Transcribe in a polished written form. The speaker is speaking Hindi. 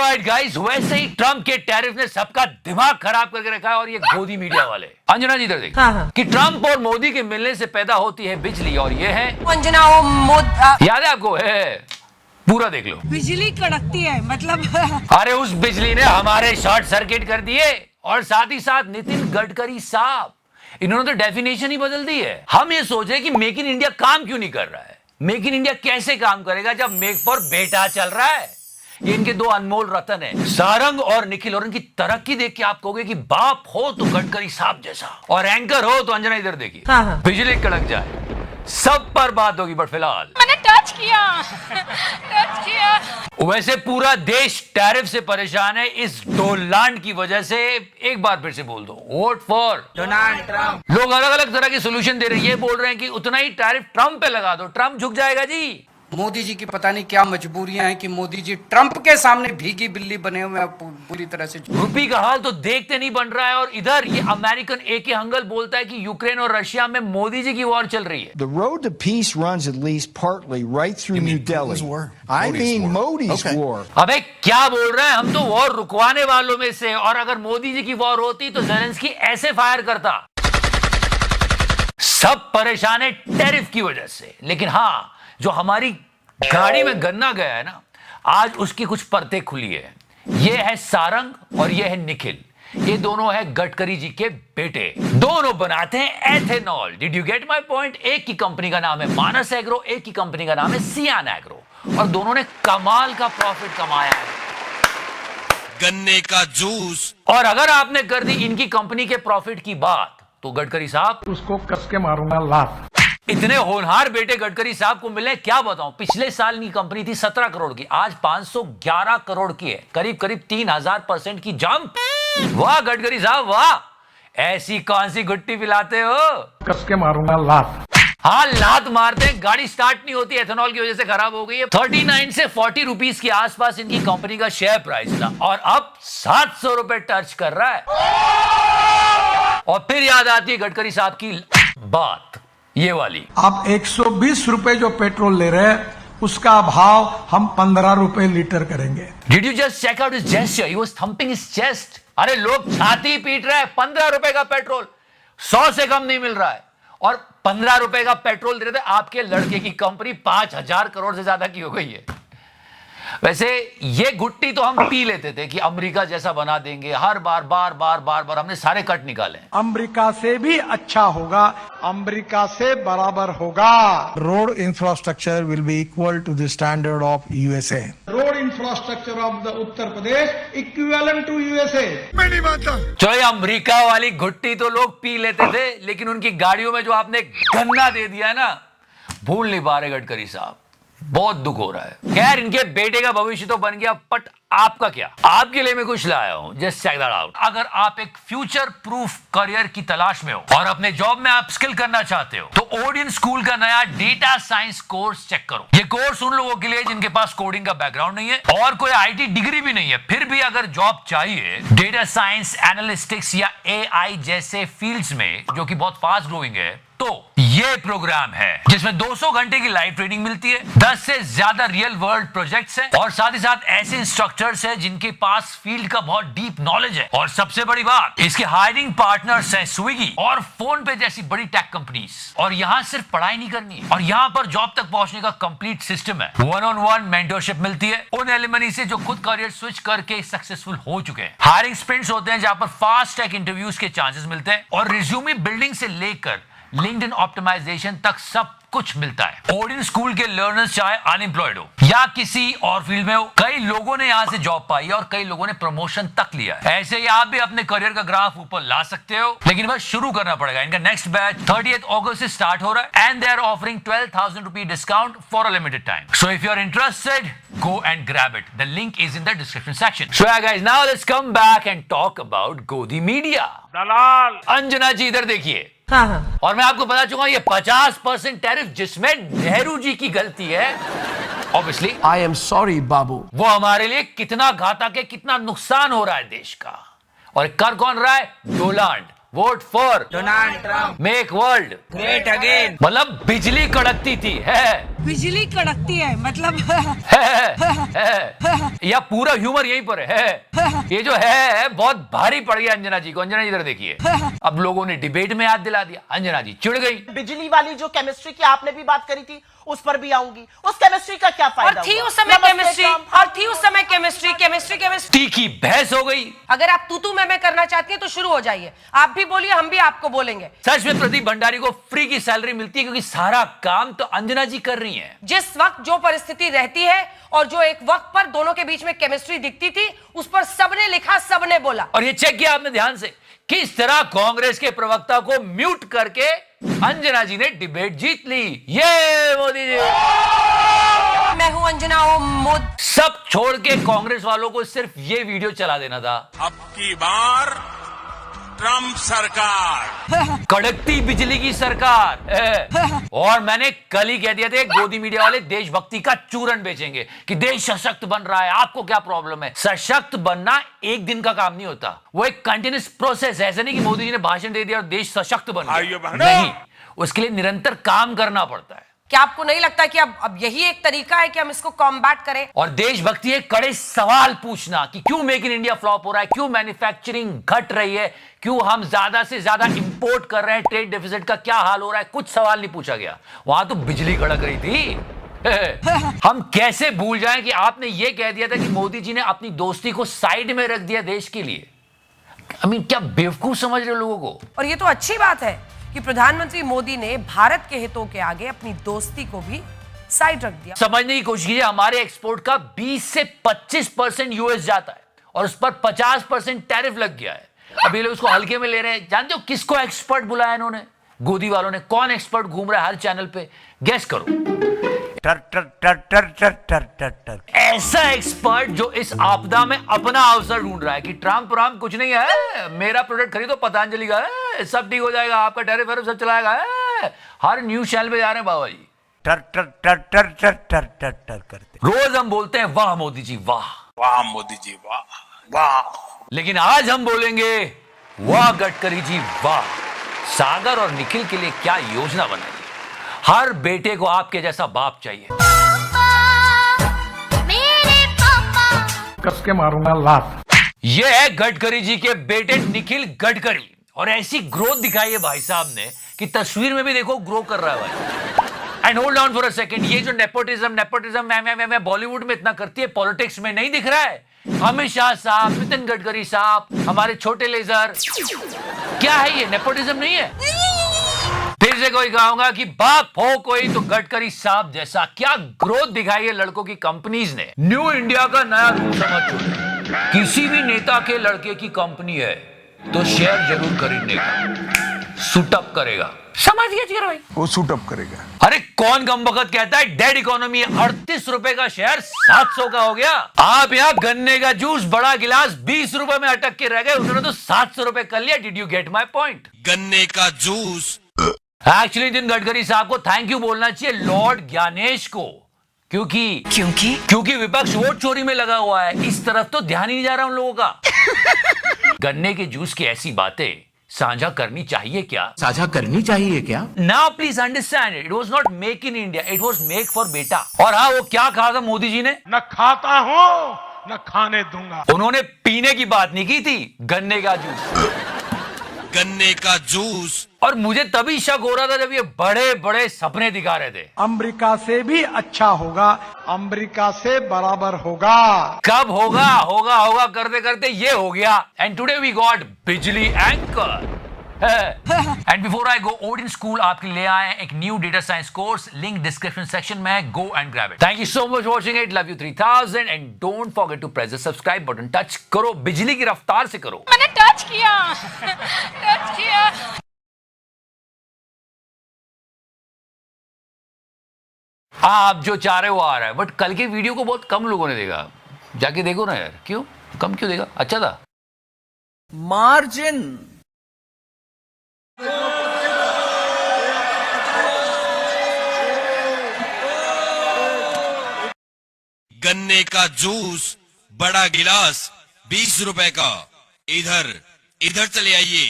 ऑलराइट गाइस, वैसे ही ट्रम्प के टैरिफ ने सबका दिमाग खराब करके रखा है और ये गोदी मीडिया वाले। अंजना जी इधर देखिए। हाँ। कि ट्रम्प और मोदी के मिलने से पैदा होती है बिजली, और ये है अंजना वो याद है आपको? है पूरा देख लो। बिजली कड़कती है मतलब अरे उस बिजली ने हमारे शॉर्ट सर्किट कर दिए, और साथ ही साथ नितिन गडकरी साहब, इन्होंने तो डेफिनेशन ही बदल दी है। हम ये सोच रहे हैं कि मेक इन इंडिया काम क्यों नहीं कर रहा है। मेक इन इंडिया कैसे काम करेगा जब मेक फॉर बेटा चल रहा है। ये इनके दो अनमोल रतन है, सारंग और निखिल, और इनकी तरक्की देख के आप कहोगे कि बाप हो तो गडकरी साहब जैसा, और एंकर हो तो अंजना इधर देखिए। हाँ। बिजली कड़क जाए, सब पर बात होगी, बट फिलहाल मैंने टच किया। वैसे पूरा देश टैरिफ से परेशान है इस डोनाल्ड की वजह से। एक बार फिर से बोल दो, वोट फॉर डोनाल्ड ट्रम्प। लोग अलग अलग तरह के सोल्यूशन दे रहे हैं। ये बोल रहे हैं कि उतना ही टैरिफ ट्रम्प पे लगा दो, ट्रम्प झुक जाएगा जी। मोदी जी की पता नहीं क्या मजबूरियां हैं कि मोदी जी ट्रंप के सामने भीगी बिल्ली बने हुए हैं पूरी तरह से। रुपी का हाल तो देखते नहीं बन रहा है, और इधर ये अमेरिकन एके हंगल बोलता है कि यूक्रेन और रशिया में मोदी जी की वॉर चल रही है। The road to peace runs at least partly right through New Delhi. I mean Modi's war. अबे क्या बोल रहे हैं? हम तो वॉर रुकवाने वालों में से, और अगर मोदी जी की वॉर होती तो ज़ेलेंस्की ऐसे फायर करता। सब परेशान है टैरिफ की वजह से, लेकिन हाँ, जो हमारी गाड़ी में गन्ना गया है ना, आज उसकी कुछ परतें खुली है। ये है सारंग और ये है निखिल। ये दोनों है गडकरी जी के बेटे, दोनों बनाते हैं ethanol. Did you get my point? एक की कंपनी का नाम है मानस एग्रो, एक की कंपनी का नाम है सियान एग्रो, और दोनों ने कमाल का प्रॉफिट कमाया है। गन्ने का जूस। और अगर आपने कर दी इनकी कंपनी के प्रॉफिट की बात, तो गडकरी साहब उसको कस के मारूंगा लात। इतने होनहार बेटे गडकरी साहब को मिले, क्या बताऊं। पिछले साल इनकी कंपनी थी 17 करोड़ की, आज 511 करोड़ की है, करीब करीब 3000% की जंप। वाह गडकरी साहब वाह, ऐसी कौन सी गुट्टी पिलाते हो? कस के मारूंगा लात। हाँ, लात मारते हैं, गाड़ी स्टार्ट नहीं होती, एथेनॉल की वजह से खराब हो गई है। 39 से 40 रुपीस के आसपास इनकी कंपनी का शेयर प्राइस था, और अब 700 रुपए टच कर रहा है। और फिर याद आती है गडकरी साहब की बात, ये वाली। आप 120 रुपए जो पेट्रोल ले रहे हैं, उसका भाव हम 15 रुपए लीटर करेंगे। Did you just check out his gesture? He was thumping his chest. अरे लोग छाती पीट रहे हैं। 15 रुपए का पेट्रोल 100 से कम नहीं मिल रहा है, और 15 रुपए का पेट्रोल दे रहे थे। आपके लड़के की कंपनी 5000 करोड़ से ज्यादा की हो गई है। वैसे ये गुट्टी तो हम पी लेते थे कि अमेरिका जैसा बना देंगे, हर बार बार बार बार बार हमने सारे कट निकाले। अमेरिका से भी अच्छा होगा, अमेरिका से बराबर होगा। Road infrastructure will be equal to the standard of USA. Road infrastructure of the Uttar Pradesh equivalent to USA. मैं नहीं मानता। चलो, ये अमेरिका वाली गुट्टी तो लोग पी लेते थे, लेकिन उनकी गाड़ियों में जो आपने गन्ना दे दिया है ना, भूल नहीं पा रहे गडकरी साहब। बहुत दुख हो रहा है। खैर, इनके बेटे का भविष्य तो बन गया, बट आपका क्या? आपके लिए मैं कुछ लाया हूं, जस्ट चेक दैट आउट। अगर आप एक फ्यूचर प्रूफ करियर की तलाश में हो और अपने जॉब में आप स्किल करना चाहते हो, तो ओडियन स्कूल का नया डेटा साइंस कोर्स चेक करो। ये कोर्स उन लोगों के लिए जिनके पास कोडिंग का बैकग्राउंड नहीं है और कोई आईटी डिग्री भी नहीं है, फिर भी अगर जॉब चाहिए डेटा साइंस, एनालिटिक्स या एआई जैसे फील्ड्स में, जो कि बहुत फास्ट ग्रोइंग है, तो ये प्रोग्राम है जिसमें 200 घंटे की लाइव ट्रेनिंग मिलती है, 10 से ज्यादा रियल वर्ल्ड प्रोजेक्ट्स हैं, और साथ ही साथ ऐसे इंस्ट्रक्टर्स हैं जिनके पास फील्ड का बहुत डीप नॉलेज है। और सबसे बड़ी बात, इसके हायरिंग पार्टनर्स हैं स्विगी और फोन पे जैसी बड़ी टेक कंपनीज। और यहाँ सिर्फ पढ़ाई नहीं करनी है, और यहाँ पर जॉब तक पहुंचने का कंप्लीट सिस्टम है। 1-on-1 मेंटरशिप मिलती है उन एलिमनी से जो खुद करियर स्विच करके सक्सेसफुल हो चुके हैं। हायरिंग स्प्रिंट्स होते हैं जहां पर फास्ट टेक इंटरव्यूज के चांसेस मिलते हैं, और रिज्यूमे बिल्डिंग से लेकर लिंक्डइन ऑप्टिमाइजेशन तक सब कुछ मिलता है। ओडिन स्कूल के लर्नर्स चाहे अनएम्प्लॉयड हो या किसी और फील्ड में हो, कई लोगों ने यहां से जॉब पाई है और कई लोगों ने प्रमोशन तक लिया है। ऐसे ही आप भी अपने करियर का ग्राफ ऊपर ला सकते हो, लेकिन बस शुरू करना पड़ेगा। इनका नेक्स्ट बैच 30 अगस्त से स्टार्ट हो रहा है, and they are offering 12,000 rupees discount for a limited time. So if you are interested, go and grab it. The link is in the description section. So yeah guys, now let's come back and talk about Godi Media. दलाल। अंजना जी इधर देखिए। हाँ। और मैं आपको बता चुका हूं, ये 50% टैरिफ जिसमें नेहरू जी की गलती है, ऑब्वियसली I am sorry, बाबू। वो हमारे लिए कितना घातक है, कितना नुकसान हो रहा है देश का। और कर कौन रहा है? Donald. Vote for Donald Trump make world great again. मतलब बिजली कड़कती थी है बिजली कड़कती है मतलब है। या पूरा ह्यूमर यहीं पर है ये जो है बहुत भारी पड़ गया अंजना जी को। अंजना जी इधर देखिए, अब लोगों ने डिबेट में याद दिला दिया, अंजना जी चिढ़ गई। बिजली वाली जो केमिस्ट्री की आपने भी बात करी थी उस पर भी आऊंगी। उस केमिस्ट्री का क्या फायदा और थी हुआ? उस समय नमस्ते केमिस्ट्री ट्रम्प। और थी उस समय केमिस्ट्री केमिस्ट्री केमिस्ट्री। तीखी बहस हो गई। अगर आप तू मैं करना चाहती हैं तो शुरू हो जाइए, आप भी बोलिए हम भी आपको बोलेंगे। सच में प्रदीप भंडारी को फ्री की सैलरी मिलती है क्योंकि सारा काम तो अंजना जी कर रही हैं। जिस वक्त जो परिस्थिति रहती है और जो एक वक्त पर दोनों के बीच में केमिस्ट्री दिखती थी उस पर सबने लिखा, सबने बोला। और ये चेक किया आपने ध्यान से किस तरह कांग्रेस के प्रवक्ता को म्यूट करके अंजना जी ने डिबेट जीत ली। ये मोदी जी, मैं हूं अंजना ओ मोदी। सब छोड़ के कांग्रेस वालों को सिर्फ ये वीडियो चला देना था। अब की बार ट्रम्प सरकार, कड़कती बिजली की सरकार। और मैंने कल ही कह दिया था गोदी मीडिया वाले देशभक्ति का चूरन बेचेंगे कि देश सशक्त बन रहा है, आपको क्या प्रॉब्लम है। सशक्त बनना एक दिन का काम नहीं होता, वो एक कंटिन्यूस प्रोसेस है। ऐसा नहीं कि मोदी जी ने भाषण दे दिया और देश सशक्त बन गया, नहीं, उसके लिए निरंतर काम करना पड़ता है। क्या आपको नहीं लगता कि अब यही एक तरीका है कि हम इसको कॉम्बैट करें? और देशभक्ति है कड़े सवाल पूछना कि क्यों मेक इन इंडिया फ्लॉप हो रहा है, क्यों मैन्युफैक्चरिंग घट रही है, क्यों हम ज्यादा से ज्यादा इंपोर्ट कर रहे हैं, ट्रेड डेफिसिट का क्या हाल हो रहा है। कुछ सवाल नहीं पूछा गया, वहां तो बिजली कड़क रही थी। हम कैसे भूल जाएं कि आपने ये कह दिया था कि मोदी जी ने अपनी दोस्ती को साइड में रख दिया देश के लिए। आई मीन, क्या बेवकूफ समझ रहे हो लोगों को। और ये तो अच्छी बात है कि प्रधानमंत्री मोदी ने भारत के हितों के आगे अपनी दोस्ती को भी साइड रख दिया। समझने की कोशिश कीजिए, हमारे एक्सपोर्ट का 20 से 25% यूएस जाता है और उस पर 50% टैरिफ लग गया है। अभी लोग उसको हल्के में ले रहे हैं। जानते हो किसको एक्सपर्ट बुलाया इन्होंने, गोदी वालों ने? कौन एक्सपर्ट घूम रहा है हर चैनल पे, गेस करो। ऐसा एक्सपर्ट जो इस आपदा में अपना अवसर ढूंढ रहा है कि ट्रम्प कुछ नहीं है, मेरा प्रोडक्ट खरीदो पतंजलि का है, सब ठीक हो जाएगा, आपका टैरिफ वैरिफ सब चलाएगा है। हर न्यूज चैनल पे जा रहे हैं बाबा जी, करते। रोज हम बोलते हैं वाह मोदी जी वाह, वाह मोदी जी वाह वाह। लेकिन आज हम बोलेंगे वाह गडकरी जी वाह। सागर और निखिल के लिए क्या योजना बनाई। हर बेटे को आपके जैसा बाप चाहिए। कस के मारूंगा लात। ये है गडकरी जी के बेटे निखिल गडकरी, और ऐसी ग्रोथ दिखाई है भाई साहब ने कि तस्वीर में भी देखो ग्रो कर रहा है भाई। And hold on for a second, ये जो नेपोटिज्म मैं बॉलीवुड में इतना करती है, पॉलिटिक्स में नहीं दिख रहा है? अमित शाह साहब, नितिन गडकरी साहब, हमारे छोटे लेजर, क्या है ये? नेपोटिज्म नहीं है? फिर से कोई कहूंगा कि बाप हो कोई तो गडकरी साहब जैसा। क्या ग्रोथ दिखाई है लड़कों की कंपनीज ने। न्यू इंडिया का नया रूल समझ चुके। किसी भी नेता के लड़के की कंपनी है तो शेयर जरूर खरीदने का, सुटअप करेगा। समझ गए भाई, वो सूट अप करेगा। अरे कौन गमबख्त कहता है डेड इकोनॉमी है। 38 रुपए का शेयर 700 का हो गया। आप यहाँ गन्ने का जूस बड़ा गिलास 20 रुपए में अटक के रह गए, उन्होंने तो 700 रुपए कर लिया। Did you get my point? गन्ने का जूस। एक्चुअली नितिन गडकरी साहब को थैंक यू बोलना चाहिए लॉर्ड ज्ञानेश को, क्योंकि विपक्ष वोट चोरी में लगा हुआ है। इस तरफ तो ध्यान ही नहीं जा रहा उन लोगों का। गन्ने के जूस की ऐसी बातें साझा करनी चाहिए क्या? साझा करनी चाहिए क्या? Now please understand, it was not make in India, it was make for बेटा। और हाँ, वो क्या कहा था मोदी जी ने? न खाता हूं न खाने दूंगा। उन्होंने पीने की बात नहीं की थी, गन्ने का जूस। गन्ने का जूस। और मुझे तभी शक हो रहा था जब ये बड़े बड़े सपने दिखा रहे थे। अमेरिका से भी अच्छा होगा, अमेरिका से बराबर होगा। कब होगा होगा होगा करते करते ये हो गया। एंड टुडे वी गॉट बिजली anchor. And before I go, Odin school आपके लिए आए एक new data science course, link description section में, go and grab it. Thank you so much watching it, love you 3000 and don't forget to press the subscribe button. Touch करो, बिजली की रफ्तार से करो। मैंने टच किया आप जो चाह रहे हो आ रहा है, बट कल के वीडियो को बहुत कम लोगों ने देखा। जाके देखो ना यार, क्यों कम क्यों देखा? अच्छा था। मार्जिन गन्ने का जूस बड़ा गिलास 20 रुपए का। इधर चले आइए।